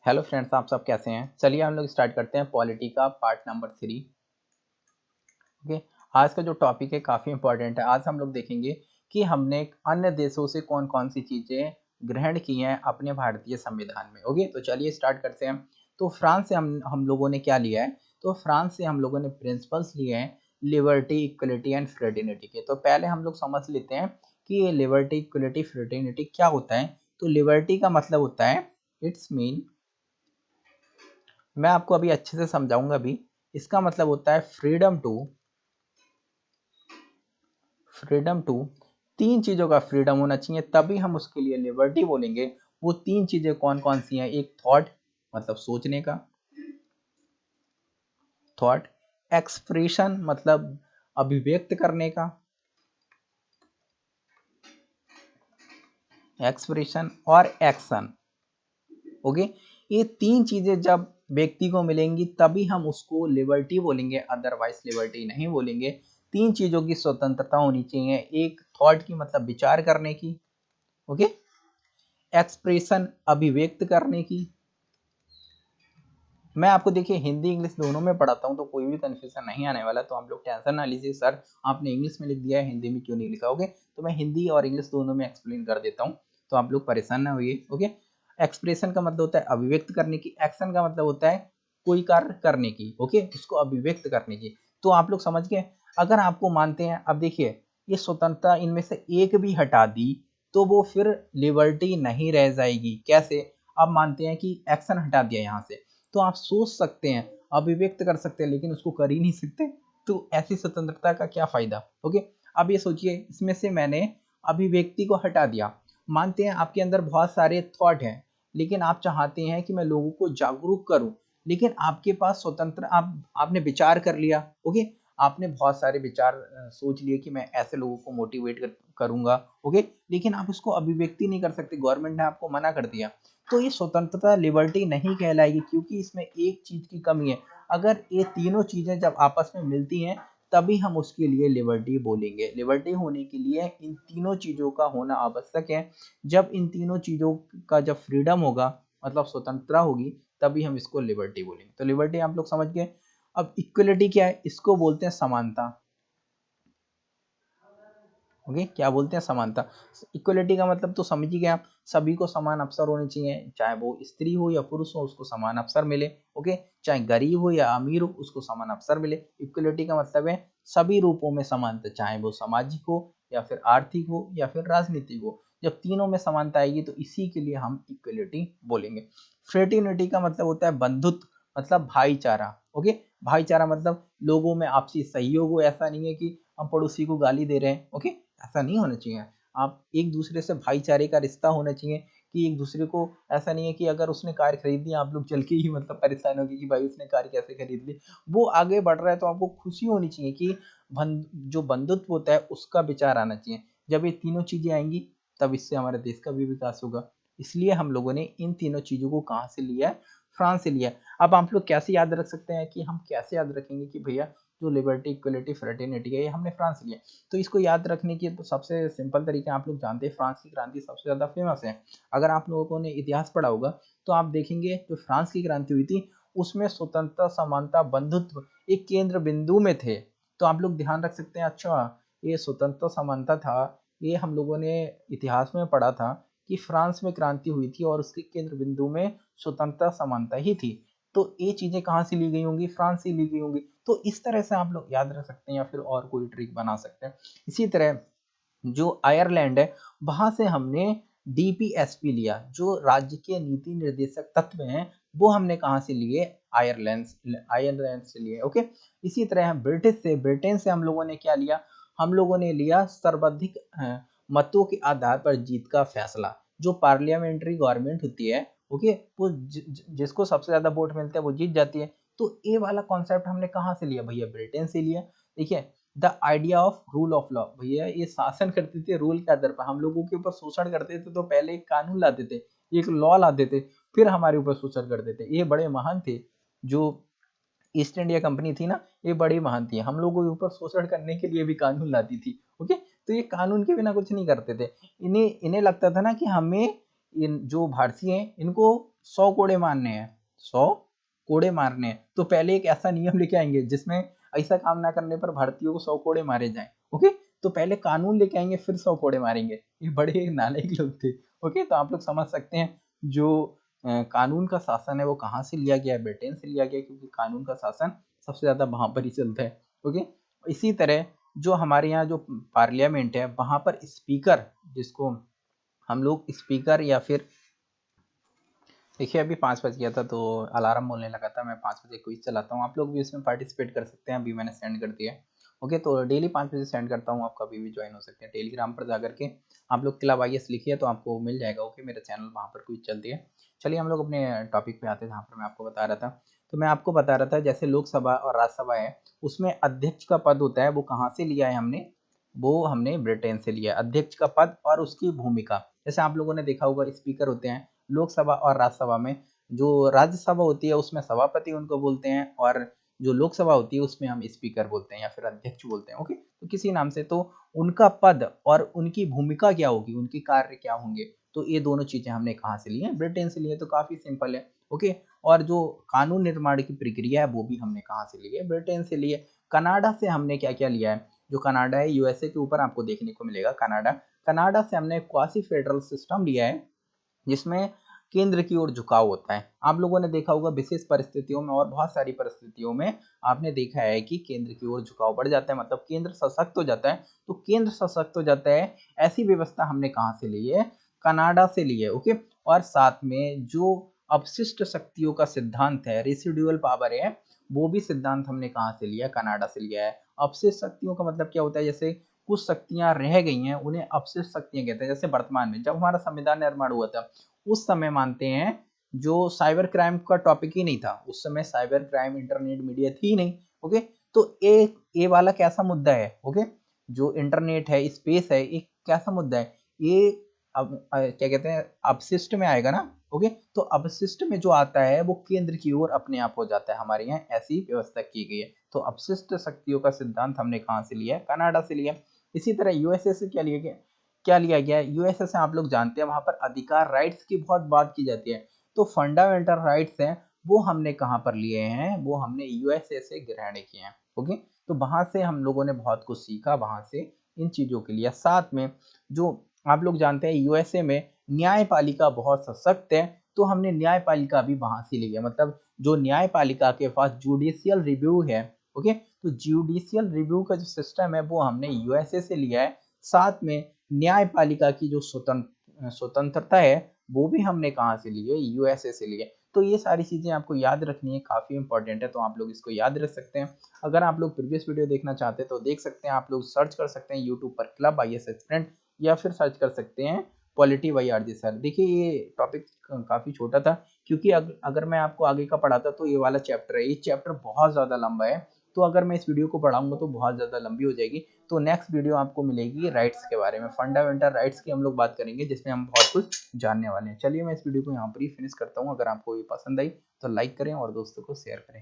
Hello friends, आप सब कैसे हैं। चलिए हम लोग स्टार्ट करते हैं पॉलिटी का पार्ट नंबर 3। ओके, आज का जो टॉपिक है काफ़ी इंपॉर्टेंट है। आज हम लोग देखेंगे कि हमने अन्य देशों से कौन कौन सी चीज़ें ग्रहण की हैं अपने भारतीय संविधान में। ओके, तो चलिए स्टार्ट करते हैं। तो फ्रांस से हम लोगों ने क्या लिया है, तो फ्रांस से हम लोगों ने प्रिंसिपल्स लिए हैं लिबर्टी, इक्वलिटी एंड फ्रेटर्निटी के। तो पहले हम लोग समझ लेते हैं कि ये लिबर्टी, इक्वलिटी, फ्रेटर्निटी क्या होता है। तो लिबर्टी का मतलब होता है, इट्स मीन, मैं आपको अभी अच्छे से समझाऊंगा। अभी इसका मतलब होता है फ्रीडम टू तीन चीजों का फ्रीडम होना चाहिए, तभी हम उसके लिए लिबर्टी बोलेंगे। वो तीन चीजें कौन कौन सी हैं? एक थॉट, मतलब सोचने का, थॉट। एक्सप्रेशन मतलब अभिव्यक्त करने का, एक्सप्रेशन। और एक्शन। ओके, ये तीन चीजें जब व्यक्ति को मिलेंगी तभी हम उसको लिबर्टी बोलेंगे, अदरवाइज लिबर्टी नहीं बोलेंगे। तीन चीजों की स्वतंत्रता होनी चाहिए। एक थॉट की, मतलब विचार करने की। ओके, एक्सप्रेशन अभिव्यक्त करने की। मैं आपको देखिए हिंदी इंग्लिश दोनों में पढ़ाता हूँ, तो कोई भी कंफ्यूजन नहीं आने वाला। तो आप लोग टेंशन ना लीजिए, सर आपने इंग्लिश में लिख दिया है, हिंदी में क्यों नहीं लिखा। ओके, तो मैं हिंदी और इंग्लिश दोनों में एक्सप्लेन कर देता हूँ, तो आप लोग परेशान ना होइए। ओके, एक्सप्रेशन का मतलब होता है अभिव्यक्त करने की, एक्शन का मतलब होता है कोई कार्य करने की। ओके, उसको अभिव्यक्त करने की। तो आप लोग समझ गए। अगर आपको मानते हैं, अब देखिए ये स्वतंत्रता इनमें से एक भी हटा दी तो वो फिर लिबर्टी नहीं रह जाएगी। कैसे? अब मानते हैं कि एक्शन हटा दिया यहाँ से, तो आप सोच सकते हैं, अभिव्यक्त कर सकते हैं, लेकिन उसको कर ही नहीं सकते। तो ऐसी स्वतंत्रता का क्या फायदा। ओके, अब ये सोचिए, इसमें से मैंने अभिव्यक्ति को हटा दिया। मानते हैं आपके अंदर बहुत सारे थॉट हैं, लेकिन आप चाहते हैं कि मैं लोगों को जागरूक करूं, लेकिन आपके पास स्वतंत्र, आपने विचार कर लिया। ओके, आपने बहुत सारे विचार सोच लिए कि मैं ऐसे लोगों को मोटिवेट करूंगा। ओके, लेकिन आप उसको अभिव्यक्ति नहीं कर सकते, गवर्नमेंट ने आपको मना कर दिया। तो ये स्वतंत्रता लिबर्टी नहीं कहलाएगी, क्योंकि इसमें एक चीज की कमी है। अगर ये तीनों चीजें जब आपस में मिलती हैं तभी हम उसके लिए लिबर्टी बोलेंगे। लिबर्टी होने के लिए इन तीनों चीजों का होना आवश्यक है। जब इन तीनों चीजों का जब फ्रीडम होगा, मतलब स्वतंत्रता होगी, तभी हम इसको लिबर्टी बोलेंगे। तो लिबर्टी आप लोग समझ गए। अब इक्वलिटी क्या है? इसको बोलते हैं समानता। ओके, क्या बोलते हैं? समानता। इक्वलिटी का मतलब तो समझ ही गए आप, सभी को समान अवसर होने चाहिए, चाहे वो स्त्री हो या पुरुष हो, उसको समान अवसर मिले। ओके, चाहे गरीब हो या अमीर हो, उसको समान अवसर मिले। इक्वलिटी का मतलब है सभी रूपों में समानता, चाहे वो सामाजिक हो या फिर आर्थिक हो या फिर राजनीतिक हो। जब तीनों में समानता आएगी तो इसी के लिए हम इक्वलिटी बोलेंगे। फ्रेटर्निटी का मतलब होता है बंधुत्व, मतलब भाईचारा। ओके, भाईचारा मतलब लोगों में आपसी सहयोग हो। ऐसा नहीं है कि हम पड़ोसी को गाली दे रहे हैं। ओके, ऐसा नहीं होना चाहिए। आप एक दूसरे से भाईचारे का रिश्ता होना चाहिए, कि एक दूसरे को, ऐसा नहीं है कि अगर उसने कार खरीद ली आप लोग चल के ही मतलब परेशान होगी कि भाई उसने कार कैसे खरीद ली। वो आगे बढ़ रहा है तो आपको खुशी होनी चाहिए कि जो बंधुत्व होता है उसका विचार आना चाहिए। जब ये तीनों चीजें आएंगी तब इससे हमारे देश का भी विकास होगा। इसलिए हम लोगों ने इन तीनों चीजों को कहाँ से लिया है? फ्रांस से लिया है। अब आप लोग कैसे याद रख सकते हैं, कि हम कैसे याद रखेंगे कि भैया जो लिबर्टी, इक्वलिटी, फ्रेटर्निटी है ये हमने फ्रांस से लिया। तो इसको याद रखने की तो सबसे सिंपल तरीका, आप लोग जानते हैं फ्रांस की क्रांति सबसे ज़्यादा फेमस है। अगर आप लोगों ने इतिहास पढ़ा होगा तो आप देखेंगे जो फ्रांस की क्रांति हुई थी उसमें स्वतंत्रता, समानता, बंधुत्व एक केंद्र बिंदु में थे। तो आप लोग ध्यान रख सकते हैं, अच्छा ये स्वतंत्रता समानता था, ये हम लोगों ने इतिहास में पढ़ा था कि फ्रांस में क्रांति हुई थी और उसके केंद्र बिंदु में स्वतंत्रता समानता ही थी। तो ये चीजें कहाँ से ली गई होंगी? फ्रांस से ली गई होंगी। तो इस तरह से आप लोग याद रख सकते हैं, या फिर और कोई ट्रिक बना सकते हैं। इसी तरह जो आयरलैंड है, वहां से हमने डीपीएसपी लिया, जो राज्य के नीति निर्देशक तत्व हैं, वो हमने कहाँ से लिए? आयरलैंड, आयरलैंड से लिए। ओके, इसी तरह हम ब्रिटेन से हम लोगों ने क्या लिया? हम लोगों ने लिया सर्वाधिक मतों के आधार पर जीत का फैसला। जो पार्लियामेंट्री गवर्नमेंट होती है, ओके, वो जिसको सबसे ज्यादा वोट मिलते हैं वो जीत जाती है। तो ये वाला कॉन्सेप्ट हमने कहाँ से लिया भैया? ब्रिटेन से लिया। देखिए, the idea of rule of law, भैया ये शासन करते थे रूल के आधार पर, हम लोगों के ऊपर शोषण करते थे तो पहले एक कानून लाते थे, एक लॉ लाते थे, फिर हमारे ऊपर शोषण करते थे। ये बड़े महान थे, जो ईस्ट इंडिया कंपनी थी ना, ये बड़ी महान थी, हम लोगों के ऊपर शोषण करने के लिए भी कानून लाती थी। ओके, तो ये कानून के बिना कुछ नहीं करते थे। इन्हें इन्हें लगता था ना कि हमें इन जो भारतीय हैं इनको 100 कोड़े मारने हैं, 100 कोड़े मारने हैं, तो पहले एक ऐसा नियम लेके आएंगे जिसमें ऐसा काम ना करने पर भारतीयों को 100 कोड़े मारे जाएं। ओके, तो पहले कानून लेके आएंगे फिर 100 कोड़े मारेंगे। ये बड़े नालायक लोग थे। ओके, तो आप लोग समझ सकते हैं जो कानून का शासन है वो कहाँ से लिया गया है, ब्रिटेन से लिया गया, क्योंकि कानून का शासन सबसे ज्यादा वहां पर ही चलता है। ओके, इसी तरह जो हमारे यहाँ जो पार्लियामेंट है वहां पर स्पीकर, जिसको हम लोग स्पीकर या फिर, देखिए अभी 5 बज गया था तो अलार्म बोलने लगा था, मैं 5 बजे क्विज चलाता हूँ, आप लोग भी इसमें पार्टिसिपेट कर सकते हैं, अभी मैंने सेंड कर दिया है। ओके, तो डेली 5 बजे सेंड करता हूँ, आप कभी भी ज्वाइन हो सकते हैं। टेलीग्राम पर जाकर के आप लोग क्लब IAS लिखिए तो आपको मिल जाएगा। ओके, मेरा चैनल वहाँ पर क्विज चलती है। चलिए हम लोग अपने टॉपिक पे आते हैं जहाँ पर मैं आपको बता रहा था। तो मैं आपको बता रहा था जैसे लोकसभा और राज्यसभा है उसमें अध्यक्ष का पद होता है, वो कहाँ से लिया है हमने, वो हमने ब्रिटेन से लिया है। अध्यक्ष का पद और उसकी भूमिका, जैसे आप लोगों ने देखा होगा स्पीकर होते हैं लोकसभा और राज्यसभा में, जो राज्यसभा होती है उसमें सभापति उनको बोलते हैं, और जो लोकसभा होती है उसमें हम स्पीकर बोलते हैं या फिर अध्यक्ष बोलते हैं। ओके, तो किसी नाम से, तो उनका पद और उनकी भूमिका क्या होगी, उनके कार्य क्या होंगे, तो ये दोनों चीजें हमने कहाँ से ली है, ब्रिटेन से ली है। तो काफी सिंपल है। ओके, और जो कानून निर्माण की प्रक्रिया है वो भी हमने कहाँ से ली है, ब्रिटेन से ली है। कनाडा से हमने क्या क्या लिया है, जो कनाडा है USA के ऊपर आपको देखने को मिलेगा कनाडा, कनाडा से हमने क्वासी फेडरल सिस्टम लिया है जिसमें केंद्र की ओर झुकाव होता है। आप लोगों ने देखा होगा विशेष परिस्थितियों में और बहुत सारी परिस्थितियों में आपने देखा है कि केंद्र की ओर झुकाव बढ़ जाता है, मतलब केंद्र सशक्त हो जाता है। तो केंद्र सशक्त हो जाता है, ऐसी व्यवस्था हमने कहाँ से ली है, कनाडा से ली है। ओके, और साथ में जो अपशिष्ट शक्तियों का सिद्धांत है, रेसिडुअल पावर है, वो भी सिद्धांत हमने कहाँ से लिया है, कनाडा से लिया है। अपशिष्ट शक्तियों का मतलब क्या होता है, जैसे कुछ शक्तियां रह गई हैं उन्हें अपशिष्ट शक्तियां कहते हैं। जैसे वर्तमान में जब हमारा संविधान निर्माण हुआ था उस समय मानते हैं जो साइबर क्राइम का टॉपिक ही नहीं था, उस समय साइबर क्राइम इंटरनेट मीडिया थी ही नहीं। ओके, तो ये वाला कैसा मुद्दा है, ओके, जो इंटरनेट है स्पेस है एक कैसा मुद्दा है, ये अब क्या कहते हैं अपशिष्ट में आएगा ना। ओके, तो अपशिष्ट में जो आता है वो केंद्र की ओर अपने आप हो जाता है, हमारे यहाँ ऐसी व्यवस्था की गई है। तो अपशिष्ट शक्तियों का सिद्धांत हमने कहाँ से लिया है, कनाडा से लिया। इसी तरह USA से क्या लिया गया, क्या लिया गया है, USA से आप लोग जानते हैं वहां पर अधिकार राइट्स की बहुत बात की जाती है। तो फंडामेंटल राइट्स हैं वो हमने कहाँ पर लिए हैं, वो हमने USA से ग्रहण किए हैं। ओके, तो वहां से हम लोगों ने बहुत कुछ सीखा, वहां से इन चीजों के लिए। साथ में जो आप लोग जानते हैं USA में न्यायपालिका बहुत सशक्त है, तो हमने न्यायपालिका भी वहां से लिया, मतलब जो न्यायपालिका के पास जुडिशियल रिव्यू है। ओके, तो जुडिशियल रिव्यू का जो सिस्टम है वो हमने USA से लिया है। साथ में न्यायपालिका की जो स्वतंत्रता है वो भी हमने कहाँ से ली है, USA से ली है। तो ये सारी चीजें आपको याद रखनी है, काफी इंपॉर्टेंट है, तो आप लोग इसको याद रख सकते हैं। अगर आप लोग प्रीवियस वीडियो देखना चाहते हैं तो देख सकते हैं, आप लोग सर्च कर सकते हैं यूट्यूब पर क्लब IAS एस्पिरेंट, या फिर सर्च कर सकते हैं पॉलिटी बाई RJ सर। देखिए ये टॉपिक काफी छोटा था, क्योंकि अगर मैं आपको आगे का पढ़ाता तो ये वाला चैप्टर है, ये चैप्टर बहुत ज्यादा लंबा है, तो अगर मैं इस वीडियो को पढ़ाऊंगा तो बहुत ज्यादा लंबी हो जाएगी। तो नेक्स्ट वीडियो आपको मिलेगी राइट्स के बारे में, फंडामेंटल राइट्स की हम लोग बात करेंगे जिसमें हम बहुत कुछ जानने वाले हैं। चलिए मैं इस वीडियो को यहाँ पर ही फिनिश करता हूँ। अगर आपको ये पसंद आई तो लाइक करें और दोस्तों को शेयर करें।